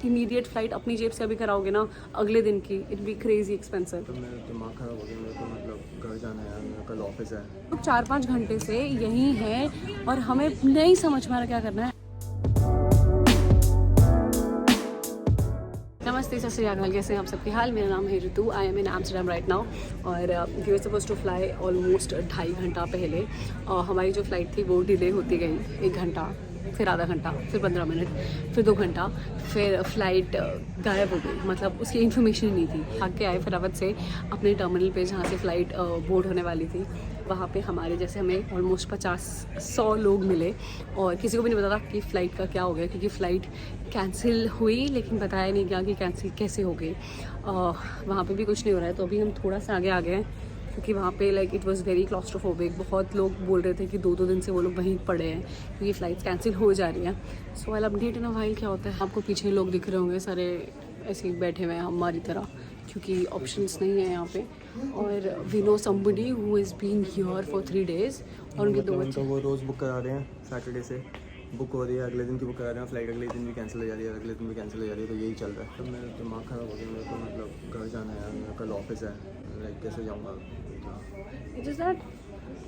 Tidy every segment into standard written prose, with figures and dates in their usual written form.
Immediate flight अपनी जेब से अभी कराओगे ना अगले दिन की, इट बी क्रेजी एक्सपेंसिव। तो मेरा दिमाग खराब हो गया, मेरे को मतलब घर जाना है यार, मेरा कल ऑफिस है। तो 4-5 घंटे से यहीं है और हमें नहीं समझ में आ रहा क्या करना है। नमस्ते, सत श्री अकाल, कैसे हैं आप सबके हाल। मेरा नाम है Ritu, I am in Amsterdam right now और we were suppose to fly almost 2.5 घंटा पहले। हमारी जो फ़्लाइट थी वो डिले होती गई 1 घंटा, फिर आधा घंटा, फिर 15 मिनट, फिर 2 घंटा, फिर फ़्लाइट गायब हो गई, मतलब उसकी इन्फॉर्मेशन ही नहीं थी। भाग के आए फटाफट से अपने टर्मिनल पे जहाँ से फ़्लाइट बोर्ड होने वाली थी। वहाँ पे हमारे जैसे हमें ऑलमोस्ट 50-100 लोग मिले और किसी को भी नहीं पता था कि फ़्लाइट का क्या हो गया, क्योंकि फ़्लाइट कैंसिल हुई लेकिन बताया नहीं गया कि कैंसिल कैसे हो गई। वहाँ पे भी कुछ नहीं हो रहा है, तो अभी हम थोड़ा सा आगे आ गए हैं क्योंकि वहाँ पे like it was very claustrophobic. बहुत लोग बोल रहे थे कि 2-2 दिन से वो लोग वहीं पड़े हैं क्योंकि फ़्लाइट्स कैंसिल हो जा रही हैं। सो I update in a while क्या होता है। आपको पीछे लोग दिख रहे होंगे सारे ऐसे ही बैठे हुए हैं हमारी तरह, क्योंकि ऑप्शंस नहीं है यहाँ पे। और we know somebody who is been here for 3 days और उनके 2 बच्चे। वो रोज़ बुक करा रहे हैं, सैटरडे से बुक हो रही है, अगले दिन की बुक करा रहे हैं, फ्लाइट अगले दिन भी कैंसिल हो जा रही है, अगले दिन भी कैंसिल हो जा रही है, तो यही चल रहा है। तो मेरा दिमाग खराब हो गया, मेरे को मतलब घर जाना है यार, मेरा कल ऑफिस है, लाइक कैसे जाऊँगा। इट इज़ दैट,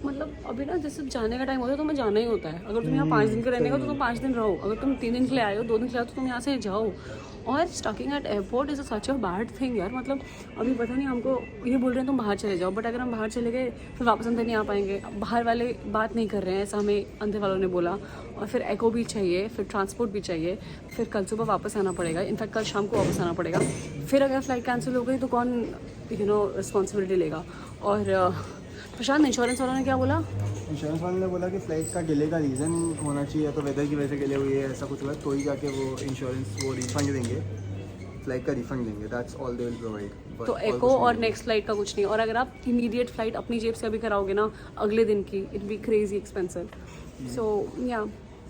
मतलब अभी ना जैसे जाने का टाइम होता है तो हमें जाना ही होता है। अगर तुम यहाँ 5 दिन के रहने का तो तुम 5 दिन रहो, अगर तुम 3 दिन के लिए आए हो, 2 दिन के लिए आए हो, तो तुम यहाँ से जाओ। और stocking at airport is such a bad thing यार। मतलब अभी पता नहीं, हमको ये बोल रहे हैं तुम बाहर चले जाओ, बट अगर हम बाहर चले गए फिर वापस अंदर नहीं आ पाएंगे। बाहर वाले बात नहीं कर रहे हैं, ऐसा हमें अंदर वालों ने बोला। और फिर एको भी चाहिए, फिर ट्रांसपोर्ट भी चाहिए, फिर कल सुबह वापस आना पड़ेगा, इनफैक्ट कल शाम को वापस आना पड़ेगा। फिर अगर फ्लाइट कैंसिल हो गई तो कौन रिस्पॉन्सिबिलिटी लेगा। और प्रशांत, इंश्योरेंस वालों ने क्या बोला? इंश्योरेंस वाले ने बोला कि फ़्लाइट का डिले का रीज़न होना चाहिए, तो वेदर की वजह से डिले हुई है, ऐसा कुछ हुआ तो ही जाके वो इंश्योरेंस वो रिफ़ंड देंगे, फ़्लाइट का रिफ़ंड देंगे। That's all they will provide. तो एको और नेक्स्ट फ्लाइट का कुछ नहीं। और अगर आप इमीडिएट फ्लाइट अपनी जेब से अभी कराओगे ना अगले दिन की, it be crazy expensive. So yeah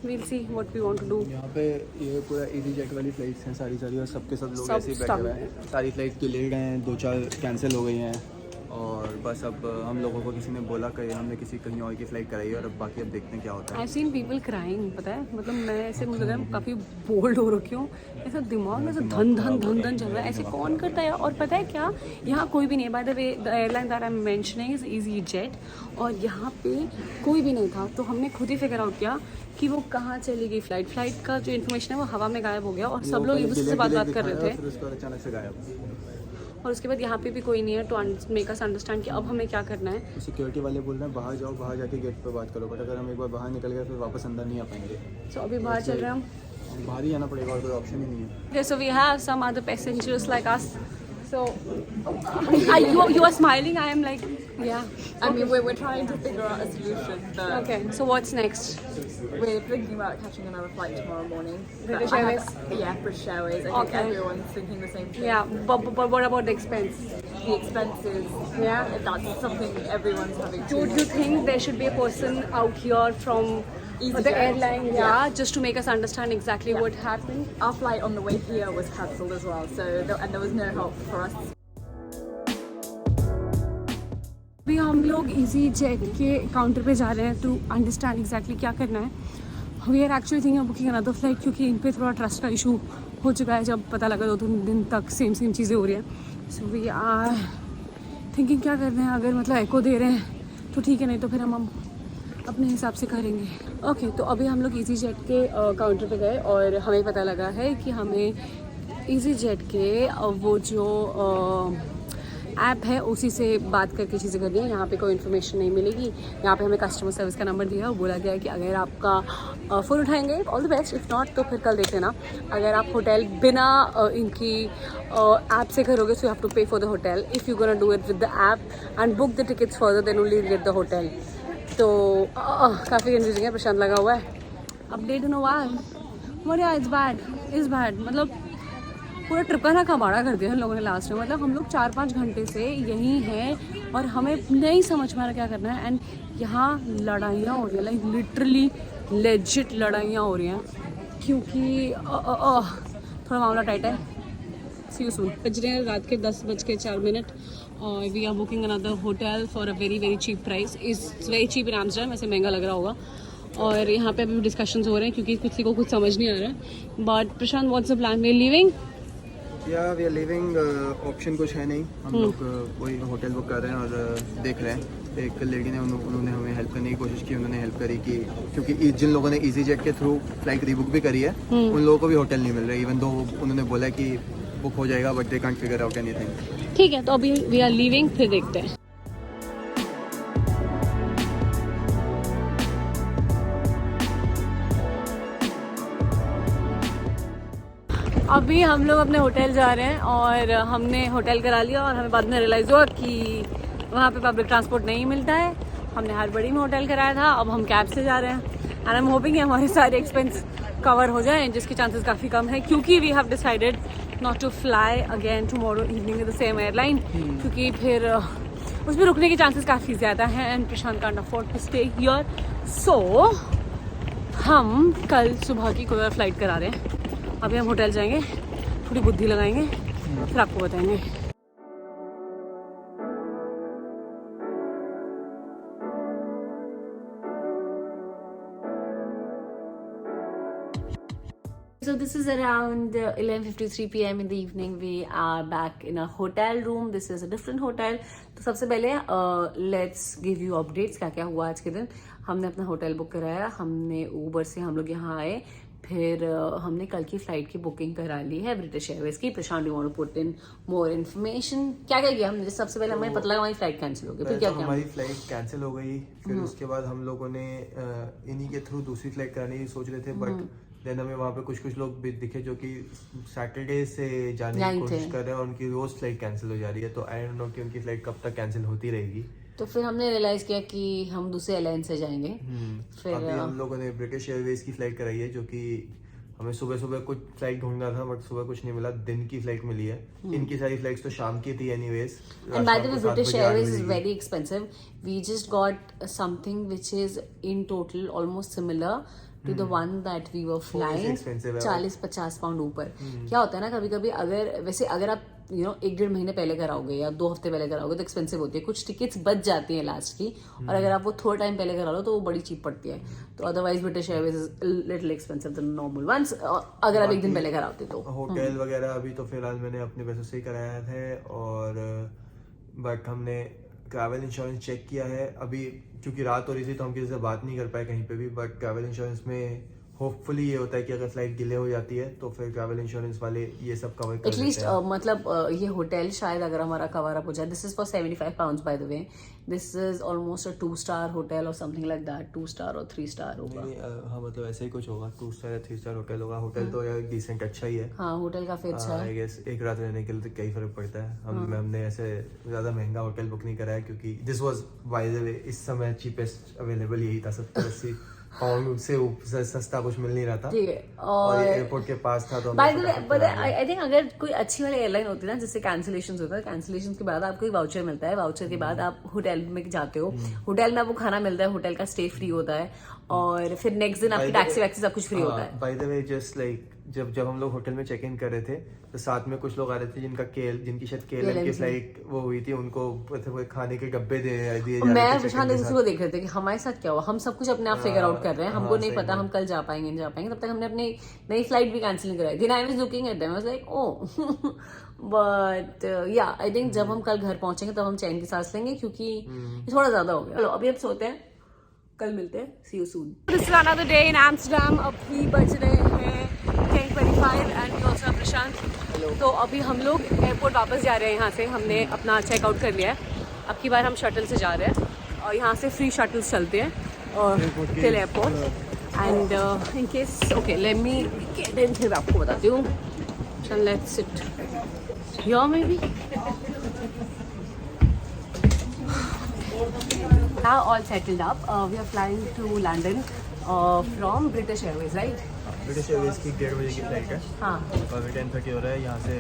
we'll see what we want to do. यहाँ पे ये पूरा ईजी जेट वाली फ़्लाइट्स हैं सारी और सबके सब लोग सब ऐसे ही बैठे हुए हैं। सारी फ़्लाइट डिले गए हैं, 2-4 कैंसिल हो गई हैं और बस अब हम लोगों को किसी ने बोला कि हमने किसी कहीं और की फ़्लाइट कराई है और अब बाकी अब देखते हैं क्या होता है। आई सीन पीपल क्राइंग, पता है, मतलब मैं ऐसे मुझे लग रहा है काफ़ी बोल्ड हो रखी हूँ। ऐसा दिमाग में ऐसा धन धन धन धन चल रहा है, ऐसे कौन करता है। और पता है क्या, यहाँ कोई भी नहीं है। By the way, the airline that I am mentioning is easy jet, और यहाँ पे कोई भी नहीं था। तो हमने खुद ही फिगर आउट किया कि वो कहाँ चली गई फ्लाइट का जो इन्फॉर्मेशन है वो हवा में गायब हो गया और सब लोग एक दूसरे से बात कर रहे थे। फिर उसके बाद अचानक से गायब। और उसके बाद यहाँ पे भी कोई नहीं है टू मेक अस अंडरस्टैंड कि अब हमें क्या करना है। सिक्योरिटी वाले बोल रहे हैं बाहर जाओ, बाहर जाके गेट पे बात करो, बट अगर हम एक बार बाहर निकल गए फिर वापस अंदर नहीं आ पाएंगे। सो अभी बाहर चल रहे हैं हम, बाहर ही आना पड़ेगा और कोई ऑप्शन ही नहीं है। Okay, so we have some other passengers like us. So you are smiling. I am like, yeah. I mean, we're trying to figure out a solution. But Okay. So what's next? we're thinking about catching another flight tomorrow morning. But British I have- Airways? Yeah, British Airways. I think Okay. everyone's thinking the same thing. Yeah, but what about the expense? The expenses. Yeah. That's something everyone's having to. Do you think there should be a person out here from the EasyJet. airline, yeah, just to make us understand exactly Yeah. what happened? Our flight on the way here was cancelled as well, so and there was no help for us. अभी हम लोग easy jet के counter पे जा रहे हैं to understand exactly क्या करना है। We are actually thinking booking another flight, क्योंकि इन पे थोड़ा ट्रस्ट का इशू हो चुका है। जब पता लगा 2-3 दिन तक सेम चीज़ें हो रही हैं। सो वी आर थिंकिंग क्या करना है। अगर मतलब एको दे रहे हैं तो ठीक है, नहीं तो फिर हम अपने हिसाब से करेंगे। ओके, तो अभी हम लोग ईजी जेट के काउंटर पे गए और हमें पता लगा है कि हमें ईजी जेट के वो जो ऐप है उसी से बात करके चीज़ें करनी है। यहाँ पे कोई इन्फॉर्मेशन नहीं मिलेगी। यहाँ पे हमें कस्टमर सर्विस का नंबर दिया है, बोला गया है कि अगर आपका फ़ोन उठाएंगे all the best, if not तो फिर कल देख लेना। अगर आप होटल बिना इनकी ऐप से करोगे so you have to pay for the hotel. If you gonna do it with the app and book the tickets for then only get the hotel. तो काफ़ी कन्फ्यूजिंग है, प्रशांत लगा हुआ है। Update no why is bad मतलब पूरा trip का ना कबाड़ा कर दिया इन लोगों ने लास्ट में। मतलब हम लोग 4-5 घंटे से यहीं हैं और हमें नहीं समझ में आ रहा क्या करना है। एंड यहाँ लड़ाइयाँ हो रही हैं, लाइक लिटरली लेजिट लड़ाइयाँ हो रही हैं, क्योंकि थोड़ा मामला टाइट है। See you soon. बज रहे हैं रात के 10:04 और we are booking another hotel for a very cheap price. Is very cheap in Amsterdam, ऐसे महंगा लग रहा होगा। और यहाँ पे अभी डिस्कशंस हो रहे हैं क्योंकि किसी को कुछ समझ नहीं आ रहा। But Prashant, what's the plan? We are leaving? या वी आर लिविंग, ऑप्शन कुछ है नहीं, हम लोग वही होटल बुक कर रहे हैं और देख रहे हैं। एक लेडी ने उन्होंने हमें हेल्प करने की कोशिश की, उन्होंने हेल्प करी कि क्योंकि जिन लोगों ने इजी जेट के थ्रू फ्लाइट रीबुक भी करी है उन लोगों को भी होटल नहीं मिल रहा, इवन दो उन्होंने बोला कि बुक हो जाएगा but they can't figure out anything. ठीक है, तो अभी वी आर लीविंग, फिर देखते हैं। अभी हम लोग अपने होटल जा रहे हैं और हमने होटल करा लिया और हमें बाद में रियलाइज़ हुआ कि वहाँ पे पब्लिक ट्रांसपोर्ट नहीं मिलता है। हमने हड़बड़ी में होटल कराया था, अब हम कैब से जा रहे हैं एंड आई एम होपिंग कि हमारे सारे एक्सपेंस कवर हो जाएं, जिसके चांसेस काफ़ी कम है क्योंकि we have decided not to fly again tomorrow evening with the same airline, क्योंकि फिर उसमें रुकने के चांसेस काफ़ी ज़्यादा हैं and Prashant can't afford to stay here. So हम कल सुबह की कोई फ्लाइट करा रहे हैं। अभी हम होटल जाएंगे, थोड़ी बुद्धि लगाएंगे, फिर आपको बताएंगे। So this is around 11:53 p.m. in the evening. We are back in a hotel room. This is a different hotel. तो सबसे पहले let's give you updates क्या क्या हुआ आज के दिन। हमने अपना होटल बुक कराया, हमने ऊबर से हम लोग यहाँ आए, फिर हमने कल की फ्लाइट की बुकिंग करा ली है ब्रिटिश एयरवेज की। Prashant, you want to put in more information? क्या क्या किया हमने? सबसे पहले हमें पता लगा हमारी फ्लाइट कैंसिल हो गई, फिर क्या किया? हमारी फ्लाइट कैंसिल हो गई, फिर उसके बाद हम लोगों ने इन्हीं के थ्रू दूसरी फ्लाइट कराने की सोच रहे थे, बट देन हमें वहाँ पे कुछ लोग भी दिखे जो कि सैटरडे से जाने की कोशिश कर रहे हैं और उनकी रोज फ्लाइट कैंसिल हो जा रही है। तो आई डोंट नो कि उनकी फ्लाइट कब तक कैंसिल होती रहेगी। तो फिर हमने रियलाइज किया कि हम दूसरे एयरलाइन से जाएंगे। फिर अभी हम लोगों ने ब्रिटिश एयरवेज की फ्लाइट कराई है, जो कि हमें सुबह कुछ फ्लाइट ढूंढना था बट सुबह कुछ नहीं मिला, दिन की फ्लाइट मिली है। इनकी सारी फ्लाइट्स तो शाम की थी anyways. And by the way, British Airways is very expensive. We just got something which is in total almost similar to the one that we were flying. 40-50 pound ऊपर। क्या होता है ना, कभी कभी अगर आप एक डेढ़ महीने पहले कराओगे या 2 हफ्ते पहले कराओगे तो एक्सपेंसिव होती है, कुछ टिकट्स बच जाती हैं लास्ट की, और अगर आप वो थोड़ा टाइम पहले करा लो तो वो बड़ी चीप पड़ती है। तो otherwise British Airways is little expensive than normal ones, अगर आप एक दिन पहले कराते तो। होटल वगैरह अभी तो फिलहाल मैंने अपने पैसों से ही कराया है, और बट हमने ट्रैवल इंश्योरेंस चेक किया है। अभी क्योंकि रात हो रही थी तो हम किसी से बात नहीं कर पाए कहीं पे भी, बट ट्रैवल इंश्योरेंस में होपफुली ये होता है कि अगर फ्लाइट डिले हो जाती है तो फिर ट्रैवल इंश्योरेंस वाले ये सब कवर कर एटलीस्ट मतलब ये होटल शायद अगर हमारा कवर अप हो जाए। This is for 75 pounds by the way. This is almost a 2-star hotel और समथिंग लाइक दैट। 2 स्टार और 3 स्टार होगा। हाँ, मतलब ऐसे ही कुछ होगा, 2 स्टार या 3 स्टार होटल होगा। होटल तो यार डिसेंट अच्छा ही है। हाँ, होटल काफी अच्छा है। आई गेस एक रात रहने के लिए तो कई फर्क पड़ता है। हमने ऐसे ज्यादा महंगा होटल बुक नहीं कराया क्योंकि this was by the way इस समय चीपेस्ट अवेलेबल यही था। 70-80 पाउंड से सस्ता कुछ मिल नहीं रहा था। ठीक है, और एयरपोर्ट के पास था। तो by the way, but I think अगर कोई अच्छी वाली एयरलाइन होती है ना, जिससे कैंसिलेशन होता है, कैंसिलेशन के बाद आपको एक वाउचर मिलता है, वाउचर के बाद आप होटल में जाते हो, होटल में आपको खाना मिलता है, होटल का स्टे फ्री होता है, और फिर नेक्स्ट दिन आपकी टैक्सी वैक्सी सब कुछ फ्री होता है। By the way, just like जब हम लोग होटल में चेक इन कर रहे थे तो साथ में कुछ लोग आ रहे थे जिनकी शायद KLM की फ्लाइट वो हुई थी, उनको खाने के डब्बे दिए जा रहे थे। मैं प्रशांत दूसरे को देख रहे थे कि हमारे साथ क्या हुआ। हम सब कुछ अपने आप फिगर आउट कर रहे हैं, हमको नहीं पता हम कल जा पाएंगे नहीं जा पाएंगे। तब तक हमने अपनी नई फ्लाइट भी कैंसिल नहीं कराई थी। I was looking at them, I was like oh, but या आई थिंक जब हम कल घर पहुंचेंगे तब हम चैन की सांस लेंगे, क्योंकि थोड़ा ज्यादा हो गया। चलो अभी अब सोते हैं, कल मिलते हैं। See you soon. This is another day in Amsterdam. अभी बज रहे हैं 10:25 and we also have प्रशांत। तो अभी हम लोग एयरपोर्ट वापस जा रहे हैं। यहाँ से हमने अपना चेकआउट कर लिया है। अब की बार हम शटल से जा रहे हैं और यहाँ से फ्री शटल्स चलते हैं और till airport. And in case okay let me get in, फिर आपको बताती हूँ। चल let's sit here may be. Now all settled up. We are flying to London from British Airways, right? British Airways की 1:30 बजे की फ्लाइट है। हाँ, और अभी 10:30 हो रहा है। यहाँ से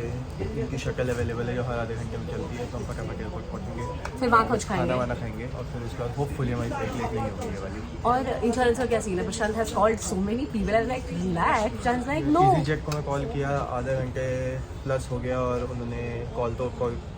इनकी शटल अवेलेबल है जो हर आधे घंटे में चलती है, तो हम फटाफट एयरपोर्ट पहुँचेंगे, फिर वहाँ कुछ खाना खाएंगे वाना खाएंगे और फिर उसके बाद होपफुली हमारी फ्लाइट लेट नहीं होगी ये वाली। और इंश्योरेंस का क्या सीन है? Prashant has called so many people, I was like relax, Prashant like no. EasyJet को मैं कॉल किया, आधे घंटे प्लस हो गया और उन्होंने कॉल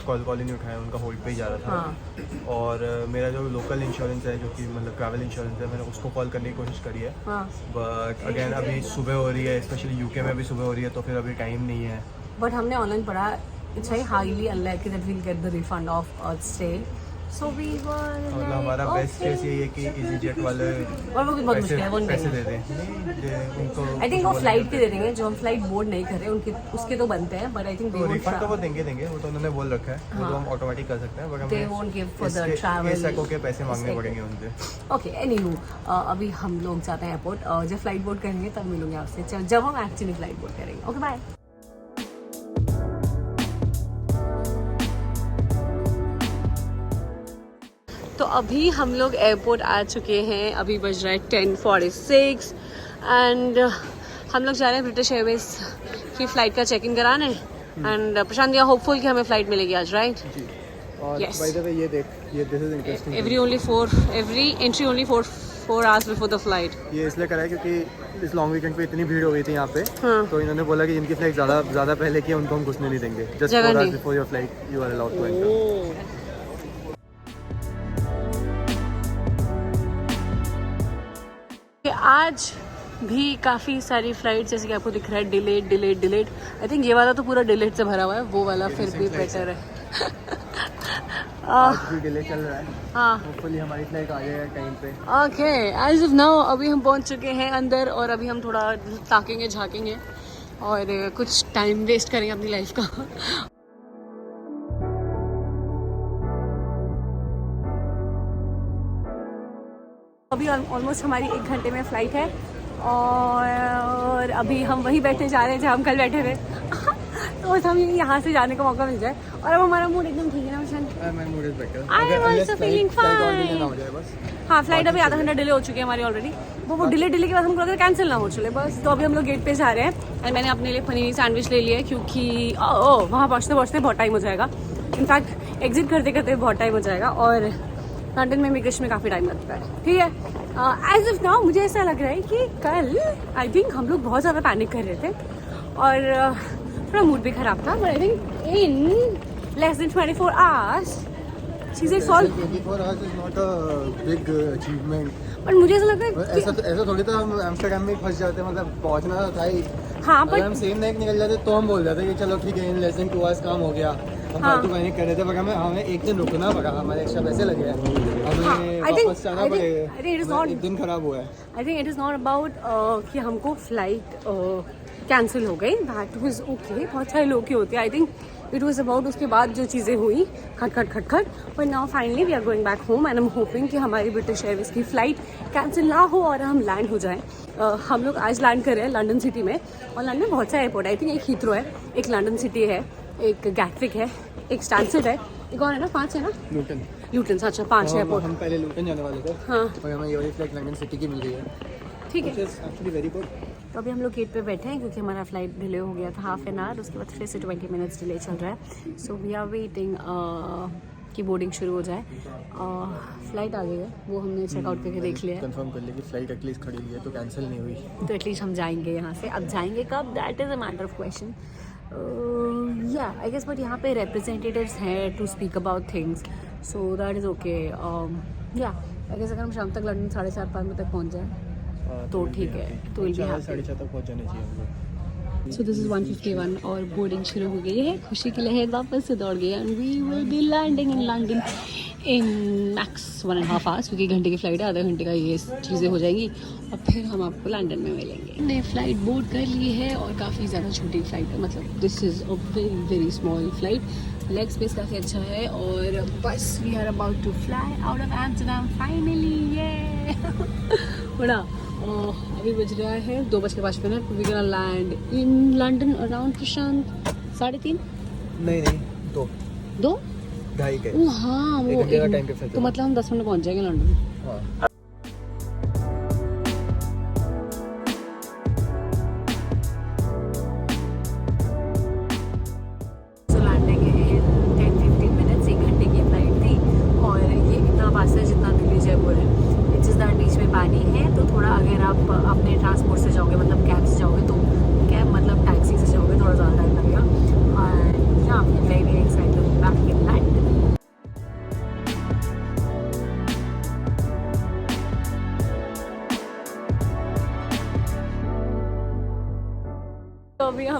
कॉल ही नहीं उठाया, उनका होल्ड पे ही जा रहा था। हाँ। और मेरा जो लोकल इंश्योरेंस है, जो कि मतलब ट्रैवल इंश्योरेंस है, मैंने उसको कॉल करने की कोशिश करी है, हाँ। बट अगेन अभी सुबह हो रही है, स्पेशली यूके में अभी सुबह हो रही है, तो फिर अभी टाइम नहीं है। बट हमने ऑनलाइन पढ़ा, it's very highly unlikely that we'll get the refund of our stay, so we were मतलब हमारा बेस्ट केस यही है कि इजी जेट वाले और वो भी बहुत मुश्किल है, वो नहीं पैसे देंगे। दे दें उनको। आई थिंक वो फ्लाइट के दे देंगे, जो हम फ्लाइट बोर्ड नहीं कर रहे उनके, उसके तो बनते हैं, बट आई थिंक तो रिफंड तो वो देंगे, वो तो उन्होंने बोल रखा है, वो तो हम ऑटोमेटिक कर सकते हैं, but They won't give for the travel. इस के पैसे मांगने पड़ेंगे उनसे। ओके, एनीहू अभी हम लोग जाते हैं एयरपोर्ट, जब फ्लाइट बोर्ड करेंगे तब मिलूंगे आपसे, जब हम एक्चुअली फ्लाइट बोर्ड करेंगे। Okay bye. तो अभी हम लोग एयरपोर्ट आ चुके हैं, अभी बज रहा है 10:46 एंड हम लोग जा रहे हैं ब्रिटिश एयरवेज की फ़्लाइट का चेक इन कराने एंड प्रशांत या होपफुल कि हमें फ़्लाइट मिलेगी आज, राइट? जी। और Yes. बाय द वे ये देख, ये this is interesting. Every entry only 4 hours before the flight. ये इसलिए करा है क्योंकि इस लॉन्ग वीकेंड पे इतनी भीड़ हो गई थी यहाँ पे, हाँ। तो इन्होंने बोला कि जिनकी फ्लाइट ज़्यादा पहले की है उनको हम घुसने नहीं देंगे, जस्ट जगह 4 आवर्स नहीं। Before your flight you are allowed to enter. आज भी काफ़ी सारी फ्लाइट, जैसे कि आपको दिख रहा है, डिलेड। आई थिंक ये वाला तो पूरा डिलेड से भरा हुआ है, वो वाला फिर भी बेटर है। आज भी डिले चल रहा है, हाँ, होपफुली हमारी फ्लाइट आ जाएगा टाइम पे। ओके, एज ऑफ नाउ अभी हम पहुंच चुके हैं अंदर और अभी हम थोड़ा ताकेंगे झाकेंगे और कुछ टाइम वेस्ट करेंगे अपनी लाइफ का। अभी ऑलमोस्ट हमारी 1 घंटे में फ़्लाइट है और अभी हम वहीं बैठने जा रहे हैं जहाँ हम कल बैठे थे। तो बस हमें यहाँ से जाने का मौका मिल जाए और अब हमारा मूड एकदम ठीक है ना प्रशांत? मैं mood is better. I am also feeling fine. हो जाए बस। हाँ, फ्लाइट अभी आधा घंटा डिले हो चुकी है हमारी ऑलरेडी, वो डिले के बाद हमको अगर कैंसिल ना हो चले बस। तो अभी हम लोग गेट पे जा रहे हैं एंड मैंने अपने लिए पनीर सैंडविच ले लिया है क्योंकि वहाँ पहुँचते बहुत टाइम हो जाएगा। इनफैक्ट एग्जिट करते बहुत टाइम हो जाएगा और लंदन में इमिग्रेशन में काफ़ी टाइम लगता है, ठीक है। एज ऑफ नाउ मुझे ऐसा लग रहा है कि कल आई थिंक हम लोग बहुत ज़्यादा पैनिक कर रहे थे और थोड़ा मूड भी ख़राब था, but I think in less than 24 hours चीज़ें solve. 24 hours is not a big achievement, पर मुझे ऐसा लगता है कि ऐसा थोड़ी था हम एम्स्टर्डम में फंस जाते, मतलब पहुंचना था ही। हाँ, अगर हम सेम नाइट निकल जाते तो हम बोल जाते कि चलो ठीक है, इन लेस देन 2 आवर्स काम हो गया। हम फालतू पैनिक कर रहे थे, पर हमें एक दिन रुकना पड़ा, हमारे एक्स्ट्रा पैसे लगे हैं, हमें वापस जाना पड़ेगा। एक दिन खराब हुआ है। I think it is not about कि हमको फ्लाइट कैंसिल हो गई, दैट वाज ओके, बहुत सारे लोग की होती है। I think it was about उसके बाद जो चीज़ें हुई खट, but now finally we are going back home and I am hoping कि हमारी ब्रिटिश एयरवेज की फ़्लाइट कैंसिल ना हो और हम लैंड हो जाएं। हम लोग आज लैंड कर रहे हैं लंदन सिटी में और लंदन में बहुत सारे एयरपोर्ट है। आई थिंक एक हीथ्रो है, एक लंदन सिटी है, एक गैटविक है, एक स्टैनफोर्ड है, एक और है ना, 5 है ना, ल्यूटन। अच्छा 5 एयरपोर्ट। हम पहले लूटन जाने वाले थे, हाँ, और हमें ये वाली फ्लाइट लंदन सिटी की मिल गई है, ठीक है। Actually very good. तो अभी हम लोग गेट पे बैठे हैं क्योंकि हमारा फ्लाइट डिले हो गया था हाफ एन आवर, उसके बाद फिर से 20 मिनट्स डिले चल रहा है। सो वी आर वेटिंग कि बोर्डिंग शुरू हो जाए। फ्लाइट आ गई है, वो हमने चेकआउट करके देख लिया है, कंफर्म कर लिया कि फ्लाइट एटलीस्ट खड़ी हुई है, तो कैंसिल नहीं हुई। तो एटलीस्ट हम जाएंगे यहाँ से। अब जाएंगे कब, that is a matter of question. Yeah I guess, but यहाँ पे रिप्रेजेंटेटिव्स हैं to speak about things, so that is okay. Yeah I guess अगर हम शाम तक लंदन 4:30-5 बजे तक पहुँच जाए तो ठीक है, तो विल बी हैप्पी। 4:30 तक पहुँच जाने चाहिए हम लोग। सो दिस इज़ 1:51 और बोर्डिंग शुरू हो गई है। खुशी की लहर वापस से दौड़ गई and we will be landing in London in max 1.5 hours, क्योंकि घंटे की फ़्लाइट है, आधे घंटे का ये चीज़ें हो जाएंगी और फिर हम आपको लंदन में मिलेंगे। हमने फ़्लाइट बोर्ड कर ली है और काफ़ी ज़्यादा छोटी फ़्लाइट है, मतलब this is a very small flight. Leg space काफ़ी अच्छा है और बस we are about to fly out of Amsterdam finally, ये बड़ा। अभी बज रहा है 2:05। We gonna land in London around Prashant 3:30। नहीं 2 2:30 के। ओ हाँ, वो एक घंटे का टाइम डिफरेंस है। तो मतलब हम 10 मिनट पहुंच जाएंगे लंदन। हाँ। लैंडिंग इन 10-15 मिनट्स, 1 घंटे की फ्लाइट थी और ये इतना पास है जितना दिल्ली जयपुर है। इट्स जस्ट दैट बीच में पानी है, तो थोड़ा अगर आप अपने ट्रांसपोर्ट से जाओगे, मतलब कैब से जाओगे, तो कैब मतलब टैक्सी से जाओगे, थोड़ा ज़्यादा टाइम लगेगा। और या वेरी एक्साइटेड बैक इन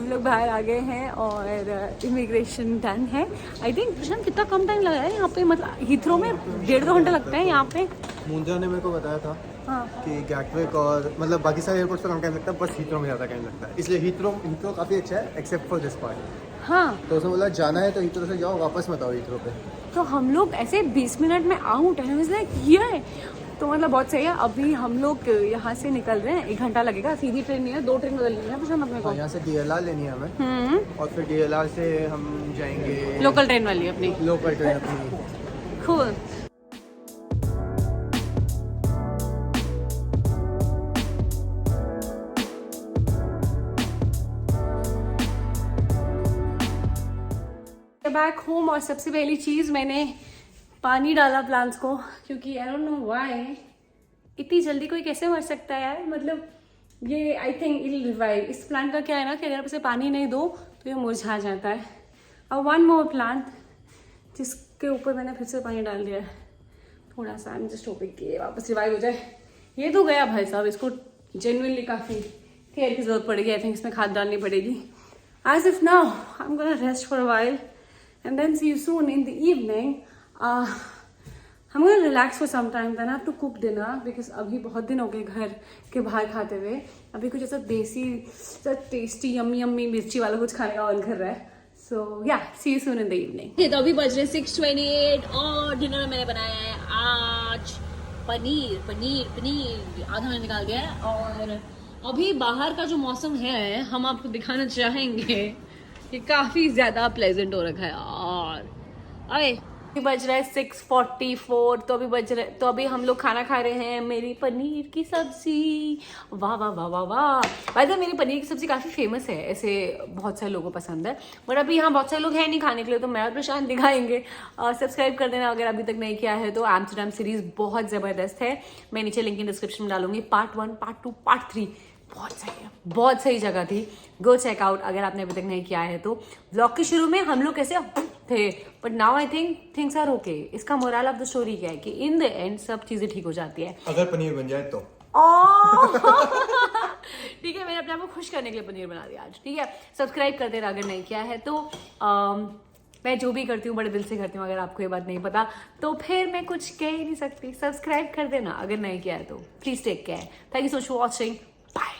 हम लोग बाहर आ गए हैं और इमिग्रेशन डन है। आई थिंक प्रशांत कितना कम टाइम लगा है यहाँ पे, मतलब हीथ्रो में 1.5-2 घंटे लगता है यहाँ पे। मुंजा ने मेरे को बताया था हाँ कि गैटविक और मतलब बाकी सारे एयरपोर्ट्स पर कम टाइम लगता है, बस हीथ्रो में ज़्यादा टाइम लगता है, इसलिए हीथ्रो काफ़ी अच्छा है एक्सेप्ट फॉर दिस पार्ट। हाँ, तो उसने बोला जाना है तो हीथ्रो से जाओ, वापस मत आओ हीथ्रो पे। तो हम लोग ऐसे 20 मिनट में आउट है, लाइक ये तो मतलब बहुत सही है। अभी हम लोग यहाँ से निकल रहे हैं, 1 घंटा लगेगा, सीधी ट्रेन नहीं है, 2 ट्रेन बदलनी है प्रशांत अपने को। यहाँ से DLR लेनी है हमें और फिर DLR से हम जाएंगे लोकल ट्रेन वाली अपनी। लोकल ट्रेन अपनी। Cool. बैक होम और सबसे पहली चीज़ मैंने पानी डाला प्लांट्स को, क्योंकि आई डोंट नो व्हाई इतनी जल्दी कोई कैसे मर सकता है यार। मतलब ये आई थिंक इट रिवाइव। इस प्लांट का क्या है ना कि अगर आप इसे पानी नहीं दो तो ये मुरझा जाता है। और वन मोर प्लांट जिसके ऊपर मैंने फिर से पानी डाल दिया है थोड़ा सा, आई एम जस्ट होपिंग कि वापस रिवाइव हो जाए। ये तो गया भाई साहब, इसको जेन्युइनली काफ़ी केयर की जरूरत पड़ेगी। आई थिंक इसमें खाद डालनी पड़ेगी। As if now, I'm gonna rest for a while and then see you soon in the evening. I'm gonna relax for some time, then I have to cook dinner because अभी बहुत दिन हो गए घर के बाहर खाते हुए। अभी कुछ ऐसा देसी टेस्टी यम्मी यम्मी मिर्ची वाला कुछ खाने का मन कर रहा है। So yeah, see you soon in the evening. तो अभी बज रहे 6:28 और डिनर में मैंने बनाया है आज पनीर आधा मैंने निकाल दिया है। और अभी बाहर का जो मौसम है हम आपको दिखाना चाहेंगे कि काफी ज्यादा प्लेजेंट हो रखा है। और अरे अभी बज रहा है 6:44, तो अभी हम लोग खाना खा रहे हैं मेरी पनीर की सब्जी। वाह वाह वाह वाह वाह। भाई तो मेरी पनीर की सब्जी काफ़ी फेमस है, ऐसे बहुत सारे लोगों को पसंद है, बट अभी यहाँ बहुत सारे लोग हैं नहीं खाने के लिए, तो मैं और प्रशांत दिखाएंगे। सब्सक्राइब कर देना अगर अभी तक नहीं किया है तो। एम्स्टरडैम सीरीज बहुत ज़बरदस्त है, मैं नीचे लिंक इन डिस्क्रिप्शन में डालूंगी। पार्ट 1, पार्ट 2, पार्ट 3 बहुत सही है, बहुत सही जगह थी। गो चेक आउट अगर आपने अभी तक नहीं किया है तो। व्लॉग के शुरू में हम लोग कैसे थे, but now I think things are okay. इसका मोरल ऑफ द स्टोरी क्या है कि इन द एंड सब चीजें ठीक हो जाती है अगर पनीर बन जाए तो। ठीक है, मैंने अपने आप को खुश करने के लिए पनीर बना दिया आज। ठीक है, सब्सक्राइब कर देना अगर नहीं किया है तो। मैं जो भी करती हूँ बड़े दिल से करती हूँ, अगर आपको ये बात नहीं पता तो फिर मैं कुछ कह ही नहीं सकती। सब्सक्राइब कर देना अगर नहीं किया है तो। Please take care, thank you so much for watching, bye.